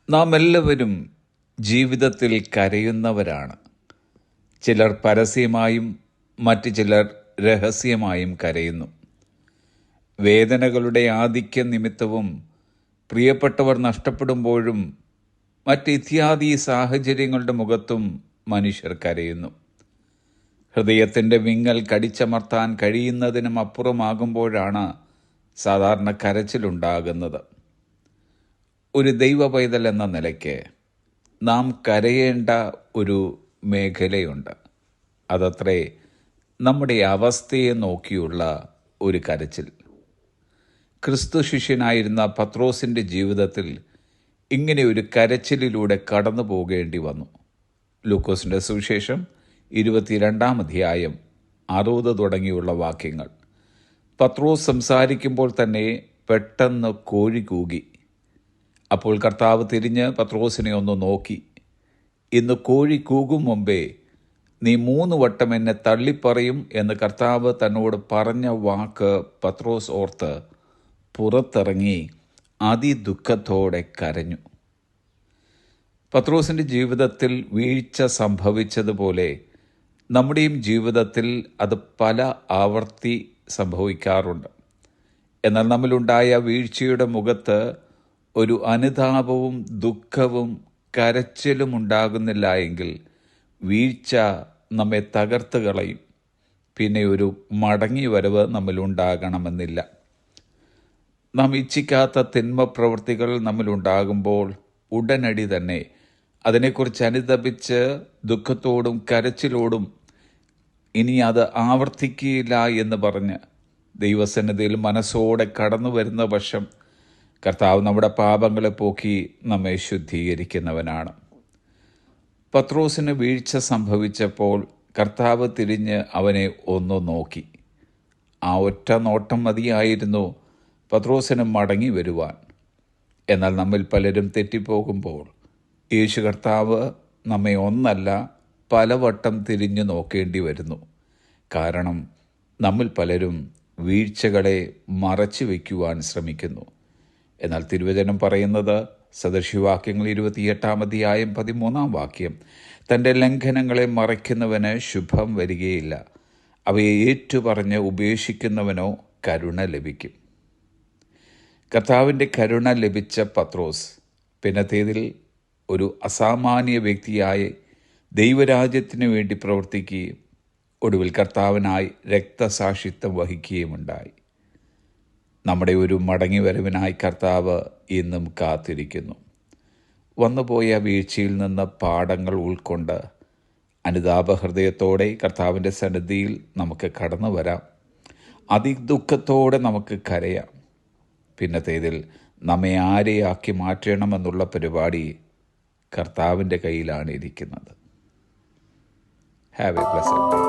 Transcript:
നാം എല്ലാവരും ജീവിതത്തിൽ കരയുന്നവരാണ്. ചിലർ പരസ്യമായും മറ്റു ചിലർ രഹസ്യമായും കരയുന്നു. വേദനകളുടെ ആധിക്യം നിമിത്തവും പ്രിയപ്പെട്ടവർ നഷ്ടപ്പെടുമ്പോഴും ഇത്യാദി സാഹചര്യങ്ങളുടെ മുഖത്തും മനുഷ്യർ കരയുന്നു. ഹൃദയത്തിൻ്റെ വിങ്ങൽ കടിച്ചമർത്താൻ കഴിയുന്നതിനും അപ്പുറമാകുമ്പോഴാണ് സാധാരണ കരച്ചിലുണ്ടാകുന്നത്. ഒരു ദൈവ പൈതൽ എന്ന നിലയ്ക്ക് നാം കരയേണ്ട ഒരു മേഖലയുണ്ട്. അതത്രേ നമ്മുടെ അവസ്ഥയെ നോക്കിയുള്ള ഒരു കരച്ചിൽ. ക്രിസ്തു ശിഷ്യനായിരുന്ന പത്രോസിൻ്റെ ജീവിതത്തിൽ ഇങ്ങനെ ഒരു കരച്ചിലിലൂടെ കടന്നു പോകേണ്ടി വന്നു. ലൂക്കോസിൻ്റെ സുവിശേഷം 22-ാം അധ്യായം 60 തുടങ്ങിയുള്ള വാക്യങ്ങൾ. പത്രോസ് സംസാരിക്കുമ്പോൾ തന്നെ പെട്ടെന്ന് കോഴി കൂകി. അപ്പോൾ കർത്താവ് തിരിഞ്ഞ് പത്രോസിനെ ഒന്ന് നോക്കി. ഇന്ന് കോഴി കൂകും മുമ്പേ നീ 3 വട്ടം എന്നെ തള്ളിപ്പറയും എന്ന് കർത്താവ് തന്നോട് പറഞ്ഞ വാക്ക് പത്രോസ് ഓർത്ത് പുറത്തിറങ്ങി അതിദുഃഖത്തോടെ കരഞ്ഞു. പത്രോസിൻ്റെ ജീവിതത്തിൽ വീഴ്ച സംഭവിച്ചതുപോലെ നമ്മുടെയും ജീവിതത്തിൽ അത് പല ആവർത്തി സംഭവിക്കാറുണ്ട്. എന്നാൽ നമ്മിലുണ്ടായ വീഴ്ചയുടെ മുഖത്ത് ഒരു അനുതാപവും ദുഃഖവും കരച്ചിലും ഉണ്ടാകുന്നില്ല എങ്കിൽ വീഴ്ച നമ്മെ തകർത്ത് കളയും. പിന്നെ ഒരു മടങ്ങി വരവ് നമ്മിലുണ്ടാകണമെന്നില്ല. നാം ഇച്ഛിക്കാത്ത തിന്മ പ്രവൃത്തികൾ നമ്മിലുണ്ടാകുമ്പോൾ ഉടനടി തന്നെ അതിനെക്കുറിച്ച് അനുതപിച്ച് ദുഃഖത്തോടും കരച്ചിലോടും ഇനി അത് ആവർത്തിക്കുകയില്ല എന്ന് പറഞ്ഞ് ദൈവസന്നിധിയിൽ മനസ്സോടെ കടന്നു വരുന്ന പക്ഷം കർത്താവ് നമ്മുടെ പാപങ്ങളെ പോക്കി നമ്മെ ശുദ്ധീകരിക്കുന്നവനാണ്. പത്രോസിന് വീഴ്ച സംഭവിച്ചപ്പോൾ കർത്താവ് തിരിഞ്ഞ് അവനെ ഒന്ന് നോക്കി. ആ ഒറ്റ നോട്ടം മതിയായിരുന്നു പത്രോസിന് മടങ്ങി വരുവാൻ. എന്നാൽ നമ്മിൽ പലരും തെറ്റിപ്പോകുമ്പോൾ യേശു കർത്താവ് നമ്മെ ഒന്നല്ല പലവട്ടം തിരിഞ്ഞു നോക്കേണ്ടി വരുന്നു. കാരണം നമ്മിൽ പലരും വീഴ്ചകളെ മറച്ചു വയ്ക്കുവാൻ ശ്രമിക്കുന്നു. എന്നാൽ തിരുവചനം പറയുന്നത് സദൃശവാക്യങ്ങൾ 28-ാം അധ്യായം 13-ാം വാക്യം, തൻ്റെ ലംഘനങ്ങളെ മറയ്ക്കുന്നവന് ശുഭം വരികയില്ല, അവയെ ഏറ്റുപറഞ്ഞ് ഉപേക്ഷിക്കുന്നവനോ കരുണ ലഭിക്കും. കർത്താവിൻ്റെ കരുണ ലഭിച്ച പത്രോസ് പിന്നത്തേതിൽ ഒരു അസാമാന്യ വ്യക്തിയായി ദൈവരാജ്യത്തിനു വേണ്ടി പ്രവർത്തിക്കുകയും ഒടുവിൽ കർത്താവിനായി രക്തസാക്ഷിത്വം വഹിക്കുകയുമുണ്ടായി. നമ്മുടെ ഒരു മടങ്ങിവരവിനായി കർത്താവ് ഇന്നും കാത്തിരിക്കുന്നു. വന്നുപോയ വീഴ്ചയിൽ നിന്ന് പാഠങ്ങൾ ഉൾക്കൊണ്ട് അനുതാപഹൃദയത്തോടെ കർത്താവിൻ്റെ സന്നിധിയിൽ നമുക്ക് കടന്നു വരാം. അതിദുഃഖത്തോടെ നമുക്ക് കരയാം. പിന്നത്തേതിൽ നമ്മെ ആരെയാക്കി മാറ്റണമെന്നുള്ള പരിപാടി കർത്താവിൻ്റെ കയ്യിലാണ് ഇരിക്കുന്നത്. Have A blessed day.